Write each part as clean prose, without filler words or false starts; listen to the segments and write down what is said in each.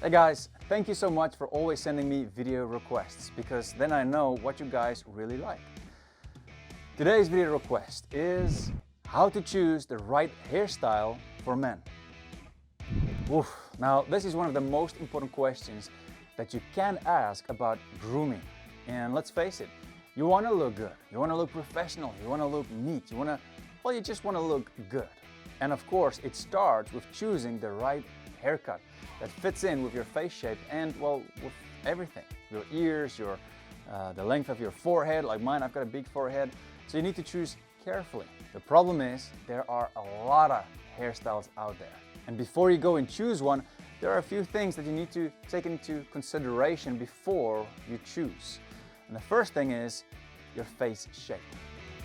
Hey guys, thank you so much for always sending me video requests, because then I know what you guys really like. Today's video request is how to choose the right hairstyle for men. Oof. Now, this is one of the most important questions that you can ask about grooming. And let's face it, you want to look good, you want to look professional, you want to look neat, you just want to look good. And of course, it starts with choosing the right haircut that fits in with your face shape and, well, with everything. Your ears, the length of your forehead, like mine, I've got a big forehead. So you need to choose carefully. The problem is there are a lot of hairstyles out there. And before you go and choose one, there are a few things that you need to take into consideration before you choose. And the first thing is your face shape.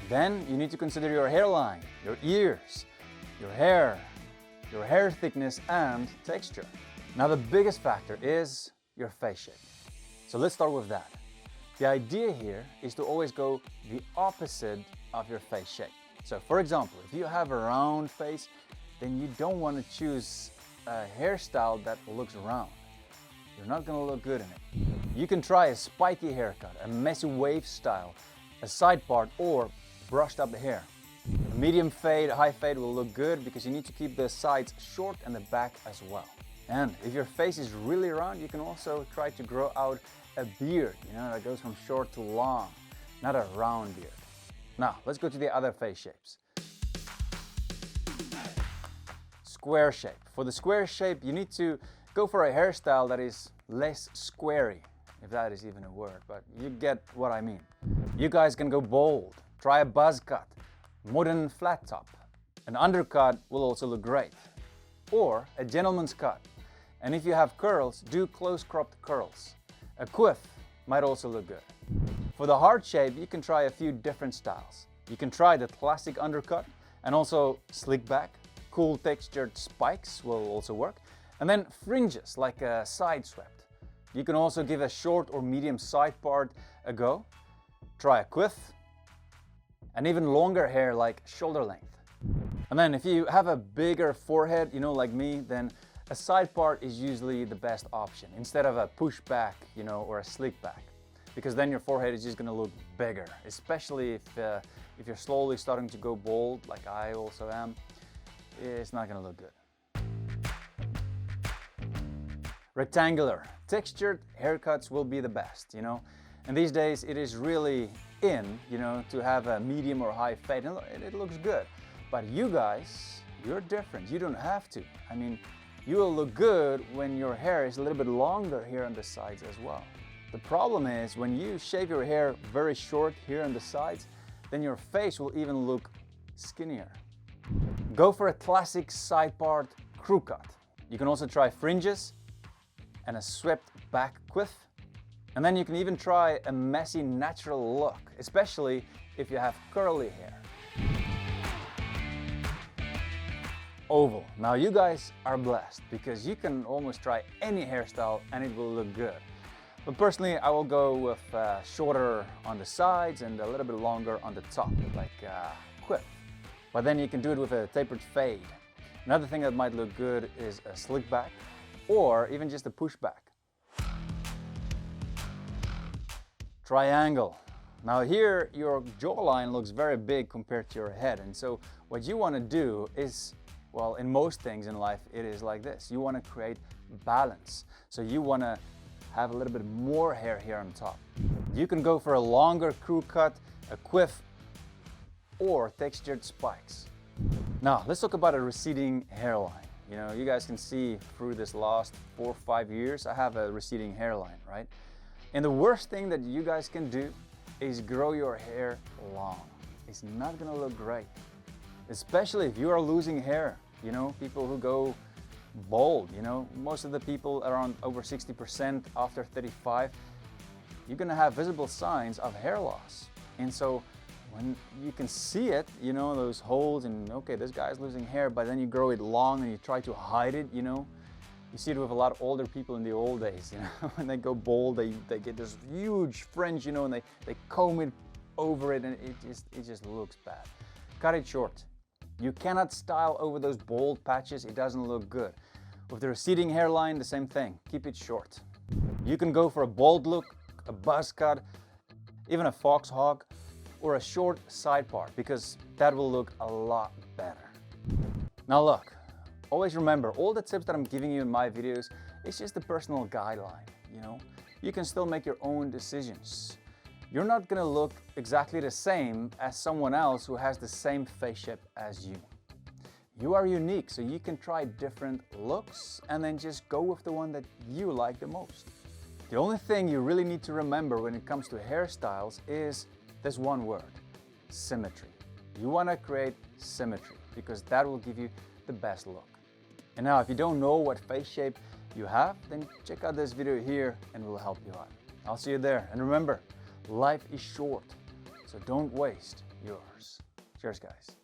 Then you need to consider your hairline, your ears, your hair thickness and texture. Now the biggest factor is your face shape. So let's start with that. The idea here is to always go the opposite of your face shape. So for example, if you have a round face, then you don't want to choose a hairstyle that looks round. You're not going to look good in it. You can try a spiky haircut, a messy wave style, a side part, or brushed up hair. A medium fade, a high fade will look good because you need to keep the sides short and the back as well. And if your face is really round, you can also try to grow out a beard, that goes from short to long, not a round beard. Now, let's go to the other face shapes. Square shape. For the square shape, you need to go for a hairstyle that is less squarey, if that is even a word, but you get what I mean. You guys can go bold, try a buzz cut, modern flat top. An undercut will also look great. Or a gentleman's cut. And if you have curls, do close cropped curls. A quiff might also look good. For the hard shape, you can try a few different styles. You can try the classic undercut and also slick back. Cool textured spikes will also work. And then fringes like a SIDESWEPT. You can also give a short or medium side part a go. Try a quiff. And even longer hair like shoulder length. And then if you have a bigger forehead, like me, then a side part is usually the best option instead of a push back, or a slick back. Because then your forehead is just going to look bigger, especially if you're slowly starting to go bald, like I also am. It's not going to look good. Rectangular, textured haircuts will be the best, And these days it is really in, to have a medium or high fade, and it looks good. But you guys, you're different. You don't have to. You will look good when your hair is a little bit longer here on the sides as well. The problem is when you shave your hair very short here on the sides, then your face will even look skinnier. Go for a classic side part crew cut. You can also try fringes and a swept back quiff. And then you can even try a messy natural look, especially if you have curly hair. Oval. Now you guys are blessed because you can almost try any hairstyle and it will look good. But personally, I will go with shorter on the sides and a little bit longer on the top, like quiff. But then you can do it with a tapered fade. Another thing that might look good is a slick back or even just a push back. Triangle. Now here your jawline looks very big compared to your head, and so what you want to do is, well, in most things in life it is like this. You want to create balance. So you want to have a little bit more hair here on top. You can go for a longer crew cut, a quiff, or textured spikes. Now let's talk about a receding hairline. You guys can see through this last 4 or 5 years I have a receding hairline, right? And the worst thing that you guys can do is grow your hair long. It's not gonna look great. Especially if you are losing hair. People who go bald, most of the people around over 60% after 35, you're gonna have visible signs of hair loss. And so when you can see it, those holes and okay, this guy's losing hair, but then you grow it long and you try to hide it, You see it with a lot of older people in the old days, when they go bald, they get this huge fringe, and they comb it over it and it just looks bad. Cut it short. You cannot style over those bald patches, it doesn't look good. With the receding hairline, the same thing. Keep it short. You can go for a bald look, a buzz cut, even a fox hog, or a short side part, because that will look a lot better. Now look, always remember, all the tips that I'm giving you in my videos is just a personal guideline, you know? You can still make your own decisions. You're not gonna look exactly the same as someone else who has the same face shape as you. You are unique, so you can try different looks and then just go with the one that you like the most. The only thing you really need to remember when it comes to hairstyles is this one word: symmetry. You want to create symmetry because that will give you the best look. And now, if you don't know what face shape you have, then check out this video here and we'll help you out. I'll see you there. And remember, life is short, so don't waste yours. Cheers, guys.